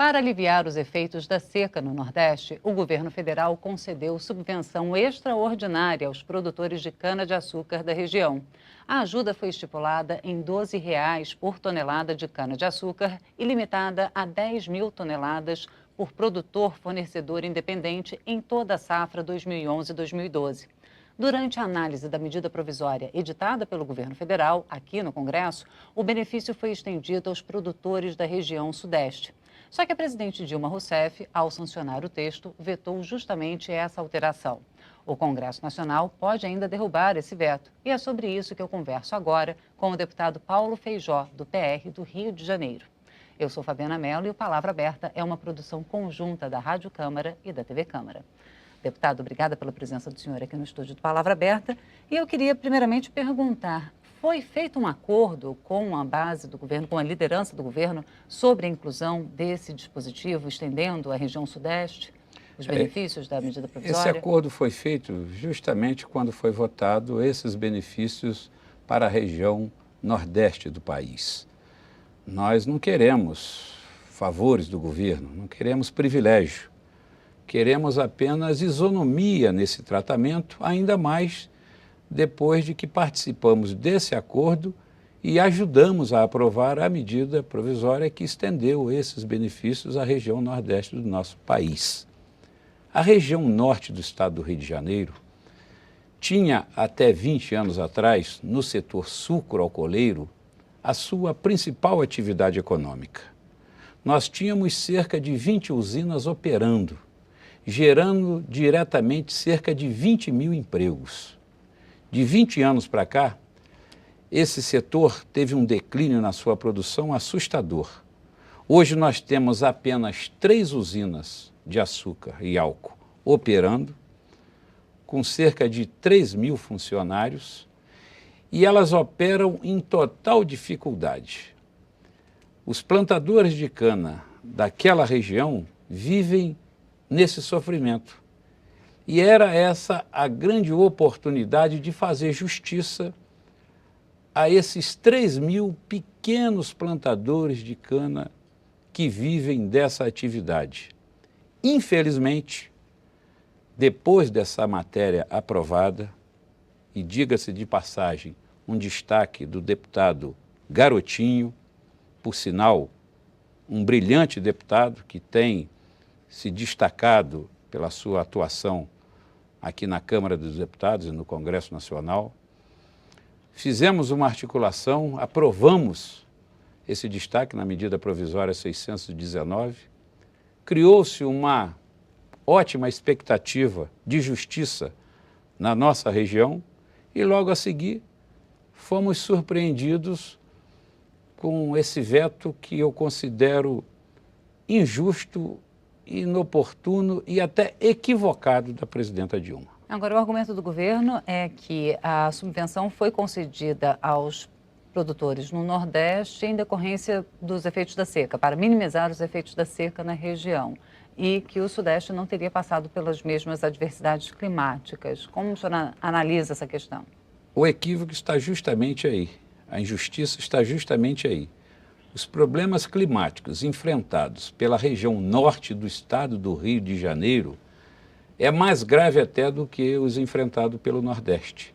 Para aliviar os efeitos da seca no Nordeste, o governo federal concedeu subvenção extraordinária aos produtores de cana-de-açúcar da região. A ajuda foi estipulada em R$ 12 por tonelada de cana-de-açúcar e limitada a 10 mil toneladas por produtor fornecedor independente em toda a safra 2011-2012. Durante a análise da medida provisória editada pelo governo federal, aqui no Congresso, o benefício foi estendido aos produtores da região Sudeste. Só que a presidente Dilma Rousseff, ao sancionar o texto, vetou justamente essa alteração. O Congresso Nacional pode ainda derrubar esse veto. E é sobre isso que eu converso agora com o deputado Paulo Feijó, do PR do Rio de Janeiro. Eu sou Fabiana Mello e o Palavra Aberta é uma produção conjunta da Rádio Câmara e da TV Câmara. Deputado, obrigada pela presença do senhor aqui no estúdio do Palavra Aberta. E eu queria primeiramente perguntar, foi feito um acordo com a base do governo, com a liderança do governo, sobre a inclusão desse dispositivo, estendendo à região Sudeste, os benefícios da medida provisória? Esse acordo foi feito justamente quando foi votado esses benefícios para a região Nordeste do país. Nós não queremos favores do governo, não queremos privilégio. Queremos apenas isonomia nesse tratamento, ainda mais depois de que participamos desse acordo e ajudamos a aprovar a medida provisória que estendeu esses benefícios à região Nordeste do nosso país. A região Norte do estado do Rio de Janeiro tinha, até 20 anos atrás, no setor sucro-alcooleiro, a sua principal atividade econômica. Nós tínhamos cerca de 20 usinas operando, gerando diretamente cerca de 20 mil empregos. De 20 anos para cá, esse setor teve um declínio na sua produção assustador. Hoje nós temos apenas 3 usinas de açúcar e álcool operando, com cerca de 3 mil funcionários, e elas operam em total dificuldade. Os plantadores de cana daquela região vivem nesse sofrimento. E era essa a grande oportunidade de fazer justiça a esses 3 mil pequenos plantadores de cana que vivem dessa atividade. Infelizmente, depois dessa matéria aprovada, e diga-se de passagem, um destaque do deputado Garotinho, por sinal, um brilhante deputado que tem se destacado pela sua atuação aqui na Câmara dos Deputados e no Congresso Nacional. Fizemos uma articulação, aprovamos esse destaque na medida provisória 619, criou-se uma ótima expectativa de justiça na nossa região e logo a seguir fomos surpreendidos com esse veto que eu considero injusto, inoportuno e até equivocado da presidenta Dilma. Agora, o argumento do governo é que a subvenção foi concedida aos produtores no Nordeste em decorrência dos efeitos da seca, para minimizar os efeitos da seca na região, e que o Sudeste não teria passado pelas mesmas adversidades climáticas. Como o senhor analisa essa questão? O equívoco está justamente aí, a injustiça está justamente aí. Os problemas climáticos enfrentados pela região norte do estado do Rio de Janeiro é mais grave até do que os enfrentados pelo Nordeste.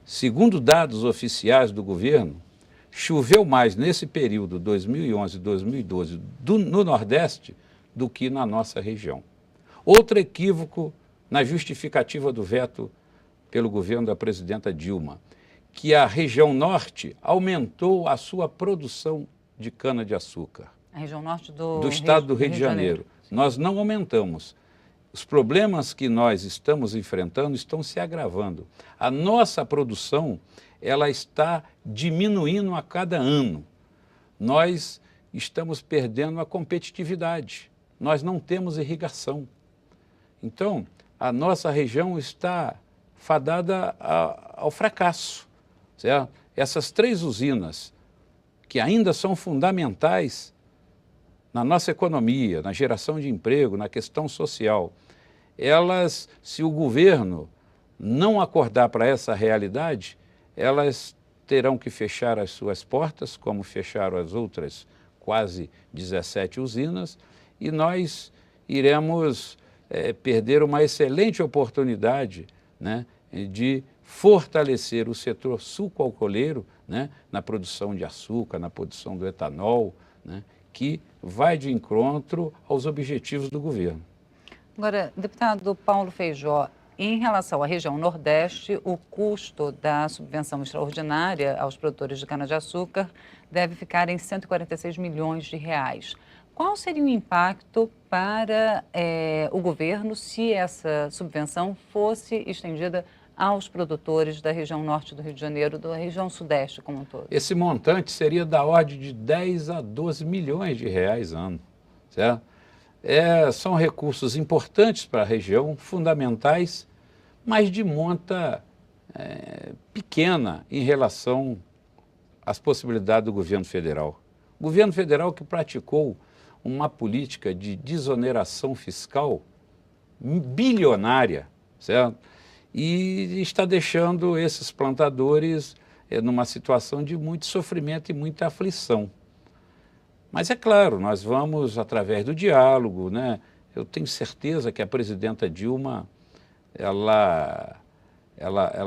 Segundo dados oficiais do governo, choveu mais nesse período 2011-2012 no Nordeste do que na nossa região. Outro equívoco na justificativa do veto pelo governo da presidenta Dilma, que a região norte aumentou a sua produção de cana-de-açúcar. A região norte do estado do Rio de Janeiro. Nós não aumentamos. Os problemas que nós estamos enfrentando estão se agravando. A nossa produção, ela está diminuindo a cada ano. Nós estamos perdendo a competitividade. Nós não temos irrigação. Então, a nossa região está fadada ao fracasso, certo? Essas 3 usinas, que ainda são fundamentais na nossa economia, na geração de emprego, na questão social, elas, se o governo não acordar para essa realidade, elas terão que fechar as suas portas, como fecharam as outras quase 17 usinas, e nós iremos perder uma excelente oportunidade, né, de fortalecer o setor sucroalcooleiro, né, na produção de açúcar, na produção do etanol, né, que vai de encontro aos objetivos do governo. Agora, deputado Paulo Feijó, em relação à região Nordeste, o custo da subvenção extraordinária aos produtores de cana-de-açúcar deve ficar em 146 milhões de reais. Qual seria o impacto para o governo se essa subvenção fosse estendida aos produtores da região norte do Rio de Janeiro, da região sudeste como um todo? Esse montante seria da ordem de 10 a 12 milhões de reais ano, certo? São recursos importantes para a região, fundamentais, mas de monta pequena em relação às possibilidades do governo federal. O governo federal que praticou uma política de desoneração fiscal bilionária, certo? E está deixando esses plantadores numa situação de muito sofrimento e muita aflição. Mas é claro, nós vamos através do diálogo, né? Eu tenho certeza que a presidenta Dilma, ela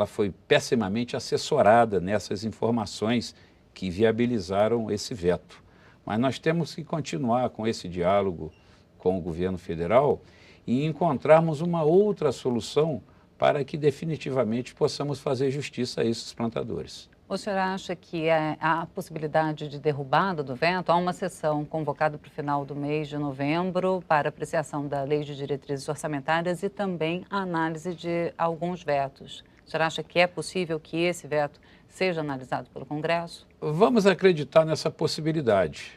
foi pessimamente assessorada nessas informações que viabilizaram esse veto. Mas nós temos que continuar com esse diálogo com o governo federal e encontrarmos uma outra solução para que definitivamente possamos fazer justiça a esses plantadores. O senhor acha que há possibilidade de derrubada do veto? Há uma sessão convocada para o final do mês de novembro para apreciação da Lei de Diretrizes Orçamentárias e também a análise de alguns vetos. O senhor acha que é possível que esse veto seja analisado pelo Congresso? Vamos acreditar nessa possibilidade.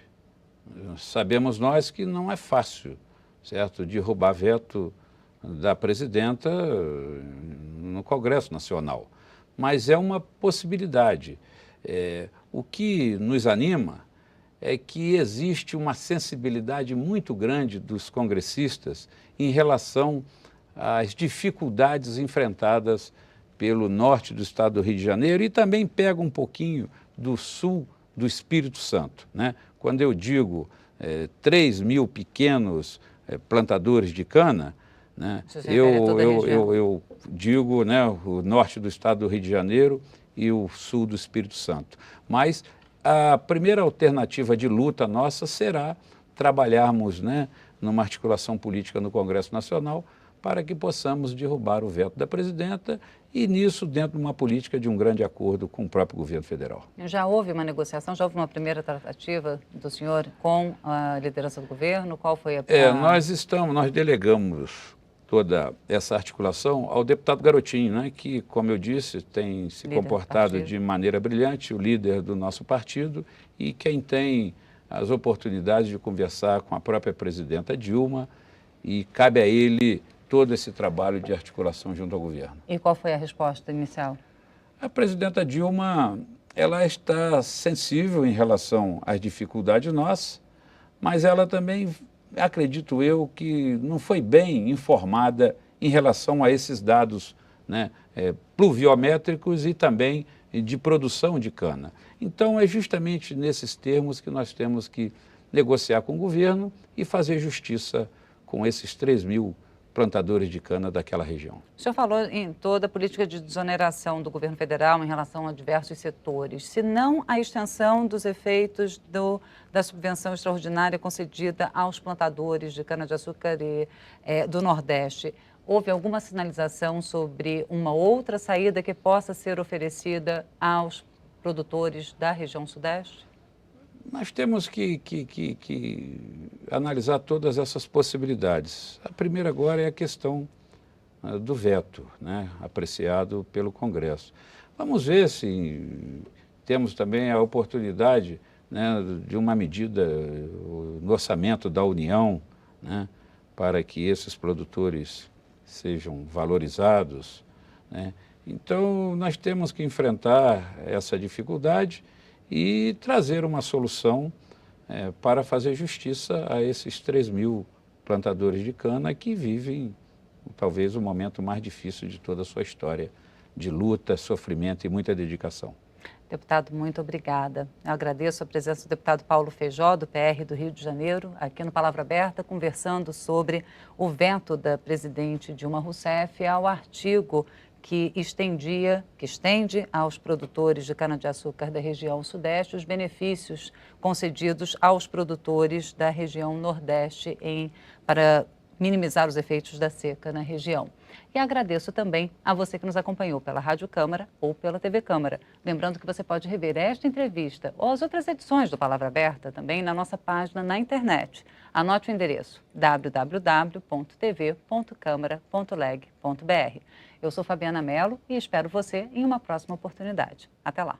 Sabemos nós que não é fácil, certo, derrubar veto da presidenta no Congresso Nacional. Mas é uma possibilidade. O que nos anima é que existe uma sensibilidade muito grande dos congressistas em relação às dificuldades enfrentadas pelo norte do estado do Rio de Janeiro e também pega um pouquinho do sul do Espírito Santo, né? Quando eu digo 3 mil pequenos plantadores de cana, né, eu digo, né, o norte do estado do Rio de Janeiro e o sul do Espírito Santo. Mas a primeira alternativa de luta nossa será trabalharmos, né, numa articulação política no Congresso Nacional para que possamos derrubar o veto da presidenta e nisso dentro de uma política de um grande acordo com o próprio governo federal. Já houve uma negociação, já houve uma primeira tratativa do senhor com a liderança do governo? Qual foi a... Nós delegamos toda essa articulação ao deputado Garotinho, né, que, como eu disse, tem se comportado de maneira brilhante, o líder do nosso partido, e quem tem as oportunidades de conversar com a própria presidenta Dilma, e cabe a ele todo esse trabalho de articulação junto ao governo. E qual foi a resposta inicial? A presidenta Dilma, ela está sensível em relação às dificuldades nossas, mas ela também, acredito eu, que não foi bem informada em relação a esses dados, né, pluviométricos e também de produção de cana. Então, é justamente nesses termos que nós temos que negociar com o governo e fazer justiça com esses 3 mil plantadores de cana daquela região. O senhor falou em toda a política de desoneração do governo federal em relação a diversos setores. Se não a extensão dos efeitos da subvenção extraordinária concedida aos plantadores de cana-de-açúcar do Nordeste, houve alguma sinalização sobre uma outra saída que possa ser oferecida aos produtores da região Sudeste? Nós temos que analisar todas essas possibilidades. A primeira agora é a questão do veto, né, apreciado pelo Congresso. Vamos ver se temos também a oportunidade, né, de uma medida no orçamento da União, né, para que esses produtores sejam valorizados, né. Então, nós temos que enfrentar essa dificuldade e trazer uma solução para fazer justiça a esses 3 mil plantadores de cana que vivem talvez o momento mais difícil de toda a sua história, de luta, sofrimento e muita dedicação. Deputado, muito obrigada. Eu agradeço a presença do deputado Paulo Feijó, do PR do Rio de Janeiro, aqui no Palavra Aberta, conversando sobre o veto da presidente Dilma Rousseff ao artigo que estende aos produtores de cana-de-açúcar da região Sudeste os benefícios concedidos aos produtores da região Nordeste para minimizar os efeitos da seca na região. E agradeço também a você que nos acompanhou pela Rádio Câmara ou pela TV Câmara. Lembrando que você pode rever esta entrevista ou as outras edições do Palavra Aberta também na nossa página na internet. Anote o endereço www.tv.câmara.leg.br. Eu sou Fabiana Mello e espero você em uma próxima oportunidade. Até lá!